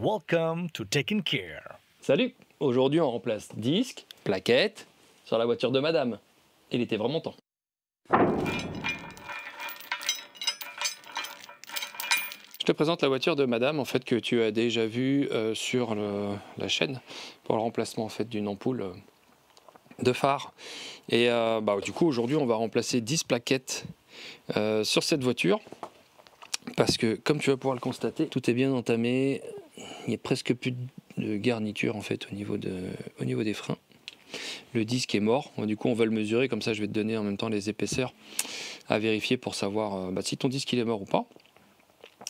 Welcome to Taking Care. Salut! Aujourd'hui on remplace disque, plaquette sur la voiture de madame. Il était vraiment temps. Je te présente la voiture de madame en fait que tu as déjà vue sur la chaîne pour le remplacement en fait d'une ampoule de phare. Et du coup aujourd'hui on va remplacer 10 plaquettes sur cette voiture parce que comme tu vas pouvoir le constater, tout est bien entamé. Il n'y a presque plus de garniture en fait au niveau des freins. Le disque est mort, du coup on va le mesurer, comme ça je vais te donner en même temps les épaisseurs à vérifier pour savoir si ton disque il est mort ou pas.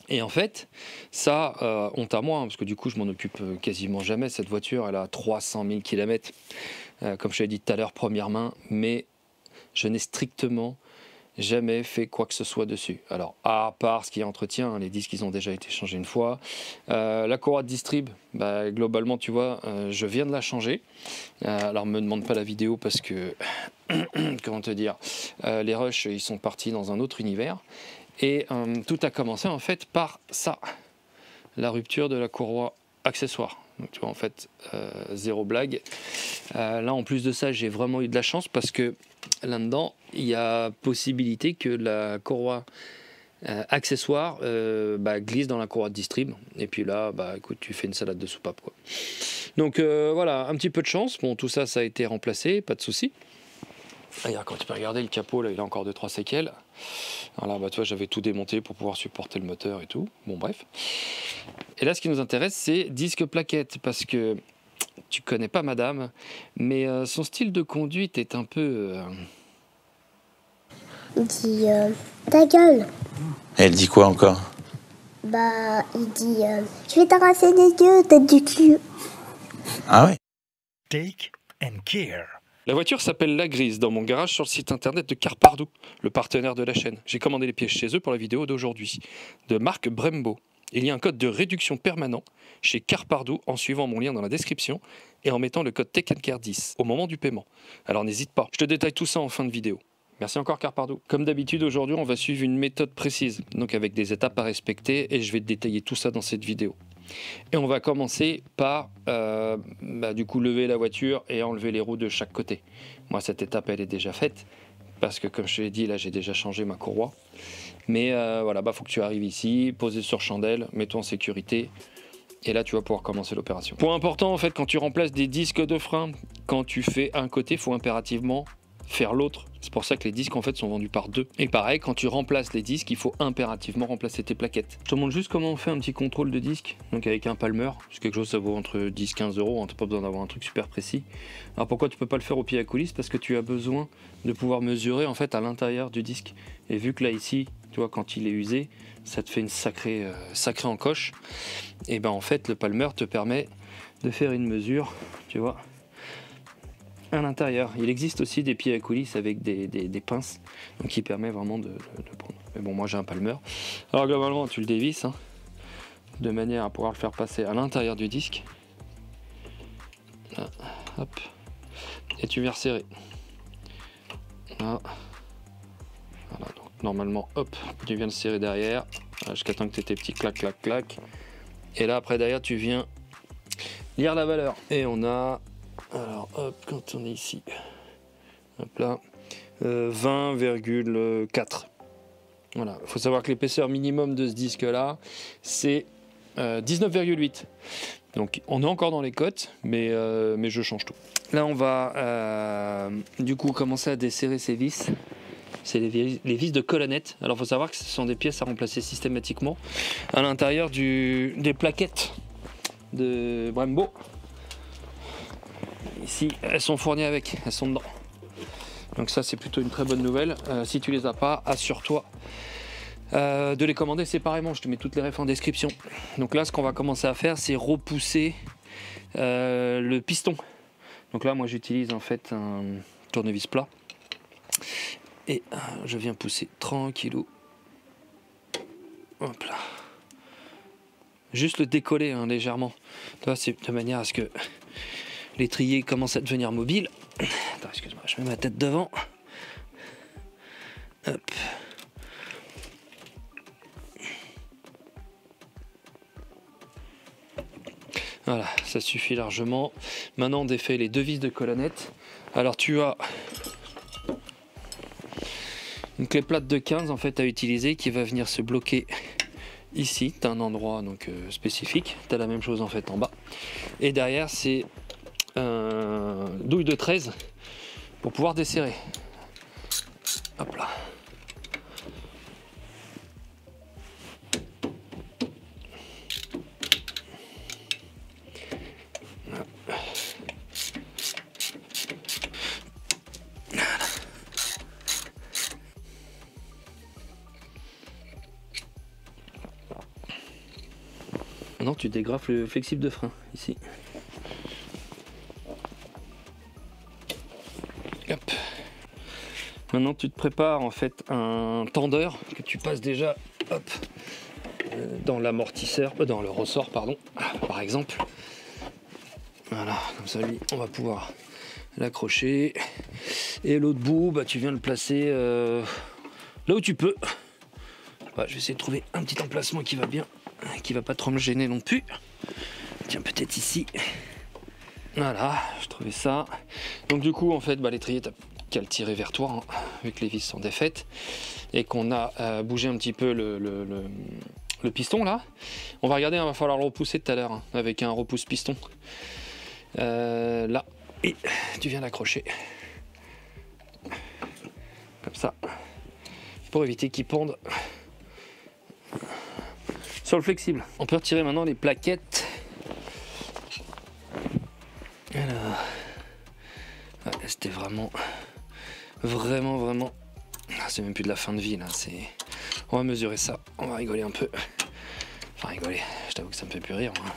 Et en fait, ça, honte à moi, parce que du coup je m'en occupe quasiment jamais. Cette voiture elle a 300 000 km, comme je t'ai dit tout à l'heure, première main, mais je n'ai strictement jamais fait quoi que ce soit dessus. Alors à part ce qui est entretien, les disques ils ont déjà été changés une fois. La courroie de distrib, globalement tu vois, je viens de la changer. Alors me demande pas la vidéo parce que comment te dire, les rushs ils sont partis dans un autre univers. Et tout a commencé en fait par ça, la rupture de la courroie accessoire. Donc tu vois en fait, zéro blague. Là en plus de ça j'ai vraiment eu de la chance parce que là-dedans il y a possibilité que la courroie accessoire glisse dans la courroie de distrib. Et puis là écoute, tu fais une salade de soupape quoi. Donc voilà, un petit peu de chance. Bon, tout ça ça a été remplacé, pas de souci. Regarde, quand tu peux regarder le capot là, il a encore 2-3 séquelles. Alors là tu vois, j'avais tout démonté pour pouvoir supporter le moteur et tout. Bon bref. Et là ce qui nous intéresse c'est disque plaquette, parce que tu connais pas madame, mais son style de conduite est un peu... Il dit ta gueule. Et elle dit quoi encore? Il dit je vais t'arracher les yeux, tête du cul. Ah ouais? Take and Care. La voiture s'appelle La Grise dans mon garage sur le site internet de Carpardou, le partenaire de la chaîne. J'ai commandé les pièces chez eux pour la vidéo d'aujourd'hui, de marque Brembo. Il y a un code de réduction permanent chez Carpardou en suivant mon lien dans la description et en mettant le code Take and Care 10 au moment du paiement. Alors n'hésite pas, je te détaille tout ça en fin de vidéo. Merci encore Carpardou. Comme d'habitude aujourd'hui on va suivre une méthode précise, donc avec des étapes à respecter, et je vais te détailler tout ça dans cette vidéo. Et on va commencer par du coup lever la voiture et enlever les roues de chaque côté. Moi cette étape elle est déjà faite parce que comme je te l'ai dit là j'ai déjà changé ma courroie. Mais faut que tu arrives ici, poser sur chandelle, mets-toi en sécurité et là tu vas pouvoir commencer l'opération. Point important en fait, quand tu remplaces des disques de frein, quand tu fais un côté, il faut impérativement faire l'autre. C'est pour ça que les disques en fait sont vendus par deux. Et pareil, quand tu remplaces les disques, il faut impérativement remplacer tes plaquettes. Je te montre juste comment on fait un petit contrôle de disque. Donc avec un palmer, c'est quelque chose ça vaut entre 10-15 €, t'as pas besoin d'avoir un truc super précis. Alors pourquoi tu peux pas le faire au pied à coulisse? Parce que tu as besoin de pouvoir mesurer en fait à l'intérieur du disque. Et vu que là ici, tu vois, quand il est usé, ça te fait une sacrée encoche. Et en fait le palmer te permet de faire une mesure, tu vois, à l'intérieur. Il existe aussi des pieds à coulisses avec des pinces, donc qui permet vraiment de prendre. Mais bon, moi j'ai un palmer. Alors globalement tu le dévisses de manière à pouvoir le faire passer à l'intérieur du disque. Là, hop, et tu viens resserrer. Là. Voilà, donc normalement hop, tu viens le serrer derrière jusqu'à temps que tu aies tes petits clac clac clac. Et là après derrière tu viens lire la valeur. Et on a, alors hop, quand on est ici, hop là, 20,4. Voilà, il faut savoir que l'épaisseur minimum de ce disque là c'est 19,8. Donc on est encore dans les cotes, mais je change tout. Là on va du coup commencer à desserrer ces vis. C'est les vis de colonnette. Alors il faut savoir que ce sont des pièces à remplacer systématiquement à l'intérieur des plaquettes de Brembo. Ici, elles sont fournies avec, elles sont dedans. Donc ça, c'est plutôt une très bonne nouvelle. Si tu les as pas, assure-toi de les commander séparément. Je te mets toutes les refs en description. Donc là, ce qu'on va commencer à faire, c'est repousser le piston. Donc là, moi, j'utilise en fait un tournevis plat. Et je viens pousser tranquillou. Hop là. Juste le décoller légèrement. Là, c'est de manière à ce que l'étrier commence à devenir mobile. Attends, excuse-moi, je mets ma tête devant. Hop. Voilà, ça suffit largement. Maintenant on défait les deux vis de colonnette. Alors tu as une clé plate de 15 en fait à utiliser qui va venir se bloquer ici. Tu as un endroit donc spécifique. Tu as la même chose en fait en bas. Et derrière c'est un douille de 13 pour pouvoir desserrer. Hop là. Maintenant tu dégrafes le flexible de frein ici. Hop. Maintenant tu te prépares en fait un tendeur que tu passes déjà hop, dans l'amortisseur, dans le ressort pardon, par exemple. Voilà, comme ça lui on va pouvoir l'accrocher. Et l'autre bout, bah, tu viens le placer là où tu peux. Ouais, je vais essayer de trouver un petit emplacement qui va bien, qui va pas trop me gêner non plus. Tiens, peut-être ici. Voilà, je trouvais ça. Donc du coup, en fait, bah, l'étrier, t'as qu'à le tirer vers toi, hein, vu que les vis sont défaites. Et qu'on a bougé un petit peu le piston là. On va regarder, il va falloir le repousser tout à l'heure, hein, avec un repousse piston. Là, et tu viens l'accrocher. Comme ça. Pour éviter qu'il ponde. Sur le flexible. On peut retirer maintenant les plaquettes. Alors, ouais, c'était vraiment. C'est même plus de la fin de vie là. On va mesurer ça. On va rigoler un peu. Enfin rigoler. Je t'avoue que ça me fait plus rire. Moi,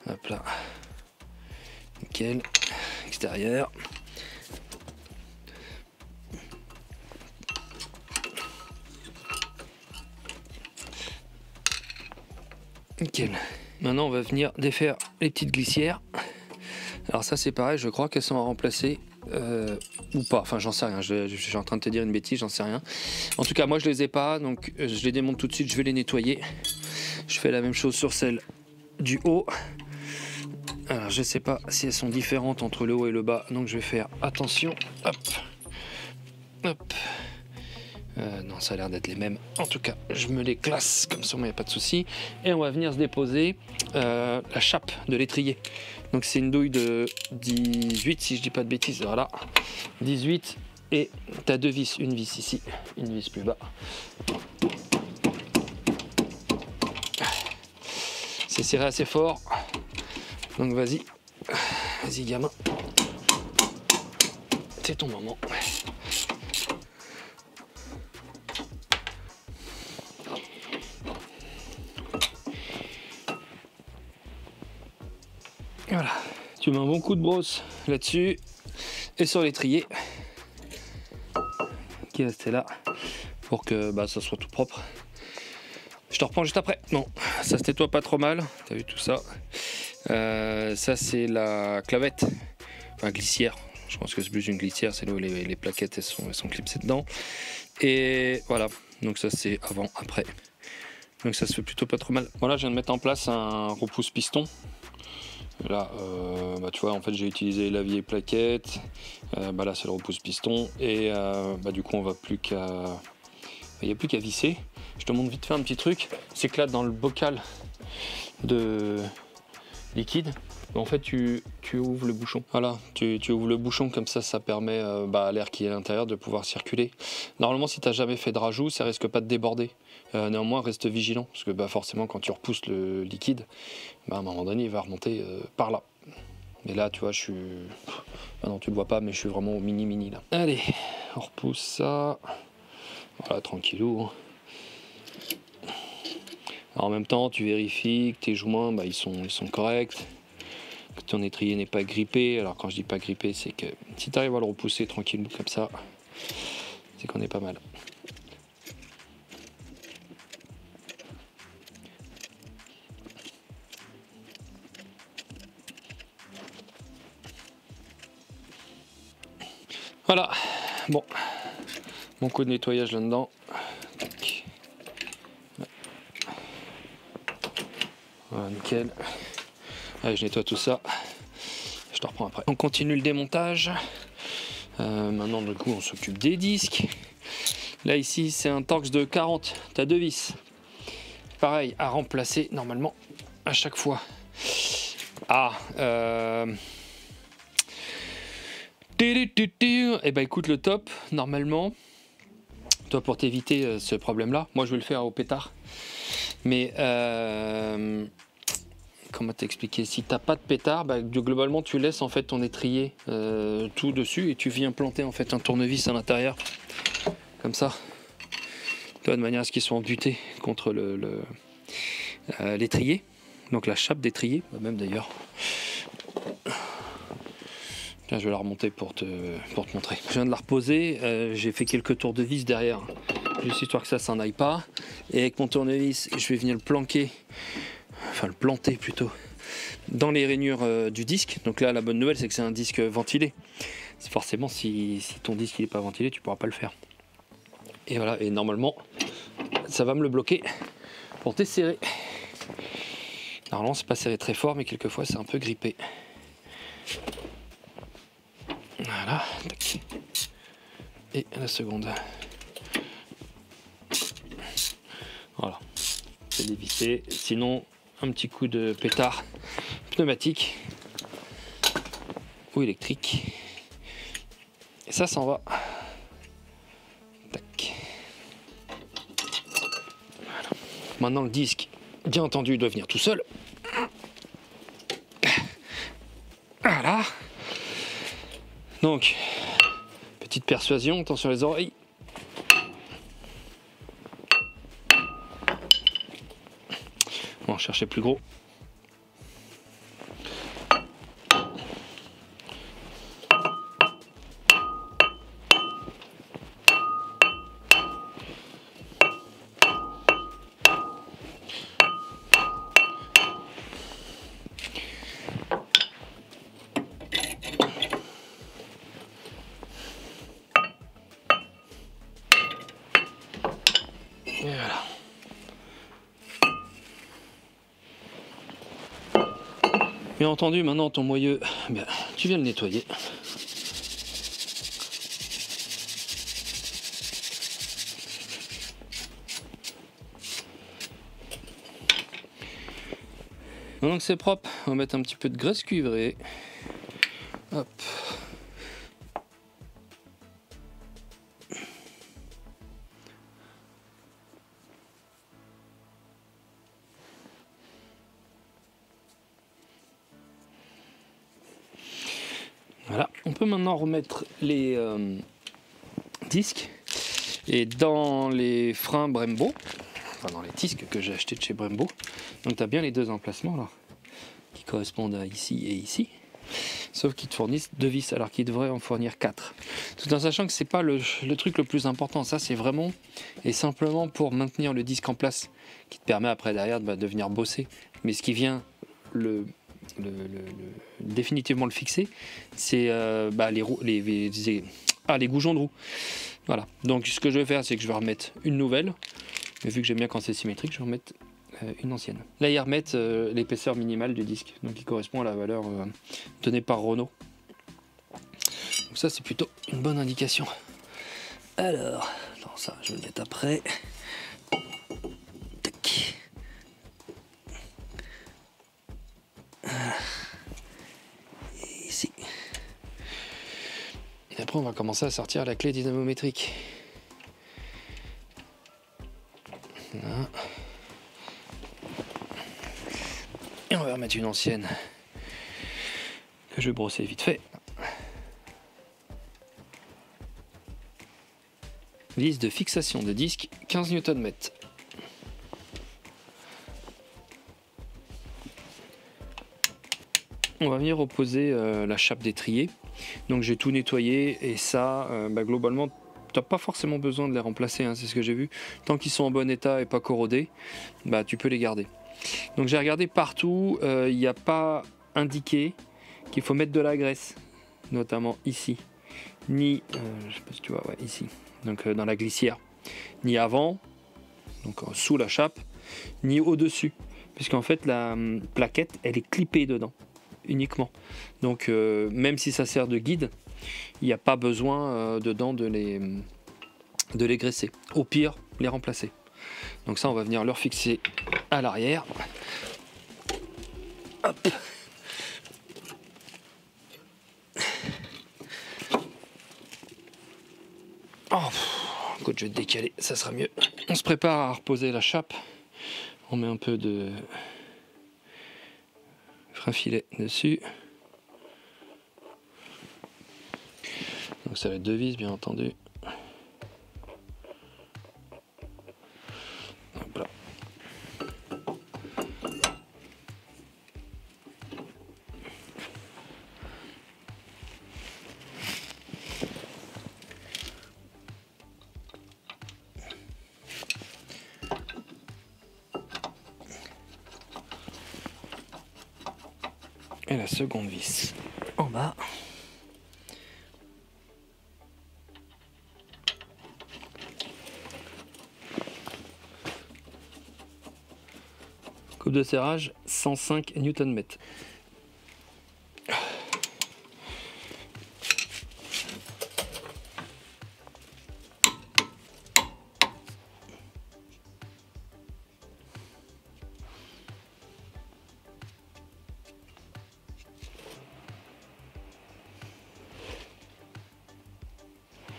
mais... Hop là. Nickel. Extérieur. Nickel. Maintenant on va venir défaire les petites glissières. Alors ça c'est pareil, je crois qu'elles sont à remplacer ou pas, enfin j'en sais rien, je suis en train de te dire une bêtise, j'en sais rien. En tout cas moi je les ai pas, donc je les démonte tout de suite, je vais les nettoyer. Je fais la même chose sur celle du haut. Alors je sais pas si elles sont différentes entre le haut et le bas, donc je vais faire attention. Hop, hop. Non, ça a l'air d'être les mêmes. En tout cas, je me les classe comme ça, il n'y a pas de souci. Et on va venir se déposer la chape de l'étrier. Donc c'est une douille de 18, si je dis pas de bêtises. Voilà, 18. Et tu as deux vis, une vis ici, une vis plus bas. C'est serré assez fort. Donc vas-y, vas-y gamin. C'est ton moment. Voilà, tu mets un bon coup de brosse là-dessus et sur l'étrier qui est resté là pour que bah, ça soit tout propre. Je te reprends juste après. Bon, ça se nettoie pas trop mal, t'as vu tout ça. Ça c'est la clavette, enfin glissière. Je pense que c'est plus une glissière, c'est là où les plaquettes elles sont clipsées dedans. Et voilà, donc ça c'est avant, après. Donc ça se fait plutôt pas trop mal. Voilà, je viens de mettre en place un repousse piston. Là, bah, tu vois, en fait, j'ai utilisé la vieille plaquette. Bah, là, c'est le repousse piston. Et bah, du coup, on va plus qu'à. Il n'y a plus qu'à visser. Je te montre vite fait un petit truc. C'est que là, dans le bocal de liquide, en fait, tu ouvres le bouchon. Voilà, tu ouvres le bouchon comme ça permet à l'air qui est à l'intérieur de pouvoir circuler. Normalement, si tu n'as jamais fait de rajout, ça risque pas de déborder. Néanmoins, reste vigilant parce que bah, forcément, quand tu repousses le liquide, bah, à un moment donné, il va remonter par là. Mais là, tu vois, je suis. Ah non, tu le vois pas, mais je suis vraiment au mini là. Allez, on repousse ça. Voilà, tranquillou. Alors, en même temps, tu vérifies que tes joints, bah, ils sont corrects. Que ton étrier n'est pas grippé. Alors, quand je dis pas grippé, c'est que si tu arrives à le repousser tranquillou comme ça, c'est qu'on est pas mal. Voilà, bon, mon coup de nettoyage là-dedans. Voilà, nickel. Allez, je nettoie tout ça. Je te reprends après. On continue le démontage. Maintenant, du coup, on s'occupe des disques. Là, ici, c'est un Torx de 40. Tu as 2 vis. Pareil, à remplacer normalement à chaque fois. Et bah écoute, le top, normalement, toi, pour t'éviter ce problème-là, moi je vais le faire au pétard. Mais comment t'expliquer? Si t'as pas de pétard, bah, globalement tu laisses en fait ton étrier tout dessus et tu viens planter en fait un tournevis à l'intérieur, comme ça, de manière à ce qu'ils soient butés contre l'étrier, donc la chape d'étrier, même d'ailleurs. Tiens, je vais la remonter pour te montrer. Je viens de la reposer, j'ai fait quelques tours de vis derrière, juste histoire que ça s'en aille pas. Et avec mon tournevis, je vais venir le planquer, enfin le planter plutôt, dans les rainures du disque. Donc là, la bonne nouvelle, c'est que c'est un disque ventilé. Forcément, si ton disque n'est pas ventilé, tu pourras pas le faire. Et voilà, et normalement, ça va me le bloquer pour desserrer. Normalement, c'est pas serré très fort, mais quelquefois, c'est un peu grippé. Voilà, tac. Et la seconde. Voilà, c'est dévissé. Sinon, un petit coup de pétard pneumatique ou électrique. Et ça s'en va. Tac. Voilà. Maintenant, le disque, bien entendu, doit venir tout seul. Voilà. Donc, petite persuasion, attention les oreilles. On va en chercher plus gros. Et voilà. Bien entendu, maintenant ton moyeu, tu viens le nettoyer. Maintenant que c'est propre, on va mettre un petit peu de graisse cuivrée. Hop. Voilà, on peut maintenant remettre les disques et dans les freins Brembo, enfin dans les disques que j'ai acheté de chez Brembo. Donc tu as bien les deux emplacements là qui correspondent à ici et ici, sauf qu'ils te fournissent 2 vis alors qu'ils devraient en fournir 4. Tout en sachant que c'est pas le truc le plus important, ça c'est vraiment et simplement pour maintenir le disque en place, qui te permet après derrière de venir bosser. Mais ce qui vient définitivement le fixer, c'est les goujons de roue. Voilà, donc ce que je vais faire, c'est que je vais remettre une nouvelle, mais vu que j'aime bien quand c'est symétrique, je vais remettre une ancienne. Là, ils remettent l'épaisseur minimale du disque, donc qui correspond à la valeur donnée par Renault. Donc ça, c'est plutôt une bonne indication. Alors, ça, je vais le mettre après. Tac. Et ici. Et après, on va commencer à sortir la clé dynamométrique. Voilà. Et on va remettre une ancienne que je vais brosser vite fait. Vis de fixation de disque 15 Nm. On va venir opposer la chape d'étrier. Donc j'ai tout nettoyé et ça, globalement, tu n'as pas forcément besoin de les remplacer, hein, c'est ce que j'ai vu. Tant qu'ils sont en bon état et pas corrodés, tu peux les garder. Donc j'ai regardé partout, il n'y a pas indiqué qu'il faut mettre de la graisse, notamment ici, ni, je sais pas si tu vois, ouais, ici, donc dans la glissière, ni avant, donc sous la chape, ni au-dessus. puisqu'en fait la plaquette elle est clippée dedans uniquement. Donc même si ça sert de guide, il n'y a pas besoin dedans de les graisser. Au pire, les remplacer. Donc ça, on va venir leur fixer à l'arrière. Hop. Oh, écoute, je vais te décaler, ça sera mieux. On se prépare à reposer la chape. On met un peu de frein filet dessus. Donc ça va être 2 vis, bien entendu. Hop là. Et la seconde vis en bas. Coupe de serrage 105 Nm.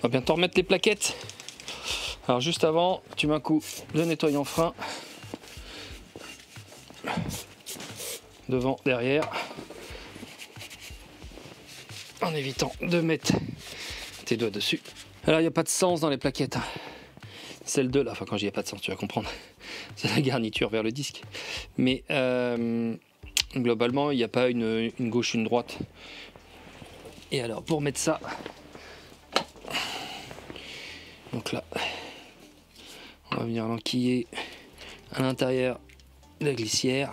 On va bientôt remettre les plaquettes. Alors juste avant, tu mets un coup de nettoyant frein. Devant, derrière. En évitant de mettre tes doigts dessus. Alors il n'y a pas de sens dans les plaquettes. Celle de là, enfin quand je dis il n'y a pas de sens, tu vas comprendre. C'est la garniture vers le disque. Mais globalement, il n'y a pas une gauche, une droite. Et alors pour mettre ça, donc là, on va venir l'enquiller à l'intérieur de la glissière.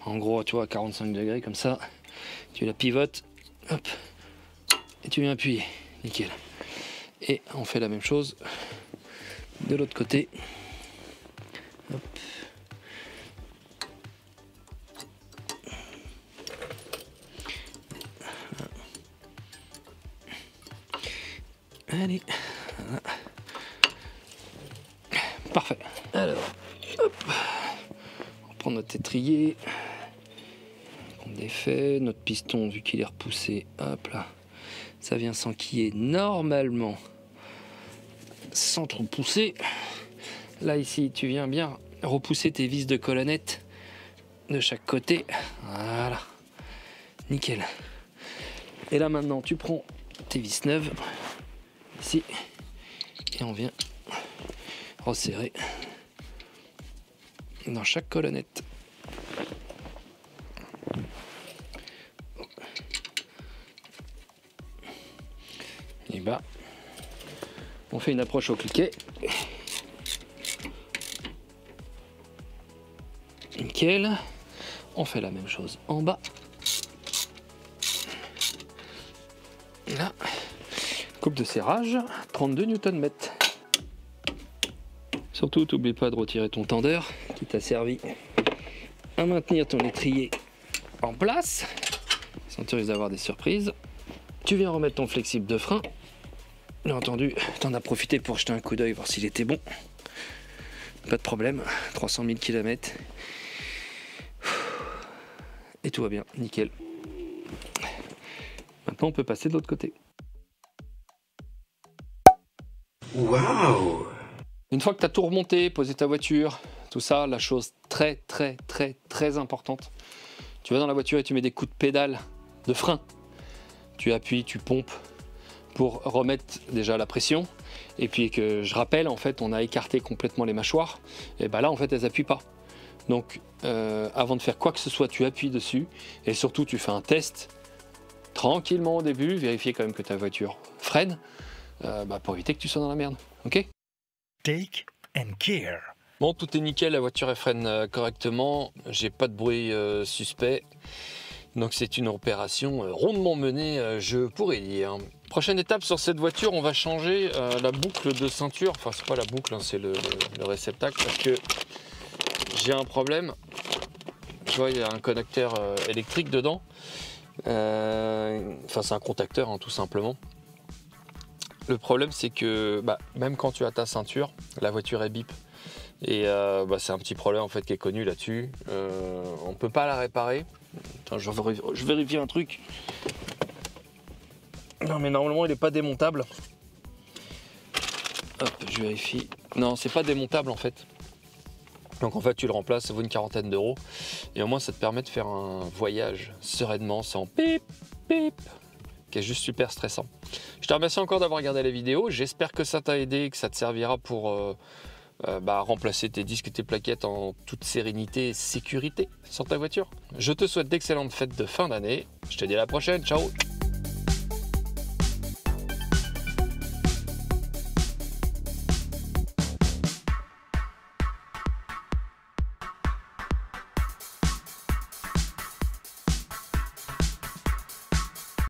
En gros, tu vois, à 45 degrés comme ça. Tu la pivotes, hop, et tu viens appuyer. Nickel. Et on fait la même chose de l'autre côté. Hop. Allez. Voilà. Parfait. Alors, hop. On va prendre notre étrier. On défait notre piston, vu qu'il est repoussé. Hop là. Ça vient s'enquiller normalement sans trop pousser. Là, ici, tu viens bien repousser tes vis de colonnette de chaque côté. Voilà. Nickel. Et là, maintenant, tu prends tes vis neuves. Ici. Et on vient resserrer dans chaque colonnette. Et bah, on fait une approche au cliquet. Nickel. On fait la même chose en bas. Là, coupe de serrage, 32 Nm. Surtout, n'oublie pas de retirer ton tendeur qui t'a servi à maintenir ton étrier en place. Sans te risque d'avoir des surprises. Tu viens remettre ton flexible de frein. Bien entendu, tu en as profité pour jeter un coup d'œil, voir s'il était bon. Pas de problème, 300 000 km. Et tout va bien, nickel. Maintenant, on peut passer de l'autre côté. Waouh! Une fois que tu as tout remonté, posé ta voiture, tout ça, la chose très importante, tu vas dans la voiture et tu mets des coups de pédale de frein. Tu appuies, tu pompes pour remettre déjà la pression. Et puis que je rappelle, en fait, on a écarté complètement les mâchoires. Et ben là, en fait, elles n'appuient pas. Donc, avant de faire quoi que ce soit, tu appuies dessus. Et surtout, tu fais un test tranquillement au début. Vérifier quand même que ta voiture freine pour éviter que tu sois dans la merde. Ok ? Take and care. Bon, tout est nickel, la voiture elle freine correctement, j'ai pas de bruit suspect, donc c'est une opération rondement menée, je pourrais dire. Prochaine étape sur cette voiture, on va changer la boucle de ceinture, enfin c'est pas la boucle, hein, c'est le réceptacle, parce que j'ai un problème, tu vois, il y a un connecteur électrique dedans. Enfin, c'est un contacteur, hein, tout simplement. Le problème, c'est que même quand tu as ta ceinture, la voiture est bip. Et c'est un petit problème en fait qui est connu là-dessus. On peut pas la réparer. Attends, je vérifie un truc. Non, mais normalement, il n'est pas démontable. Hop, je vérifie. Non, c'est pas démontable en fait. Donc en fait, tu le remplaces, ça vaut une quarantaine d'euros. Et au moins, ça te permet de faire un voyage sereinement, sans pip, pip, qui est juste super stressant. Je te remercie encore d'avoir regardé la vidéo. J'espère que ça t'a aidé et que ça te servira pour remplacer tes disques et tes plaquettes en toute sérénité et sécurité sur ta voiture. Je te souhaite d'excellentes fêtes de fin d'année. Je te dis à la prochaine. Ciao!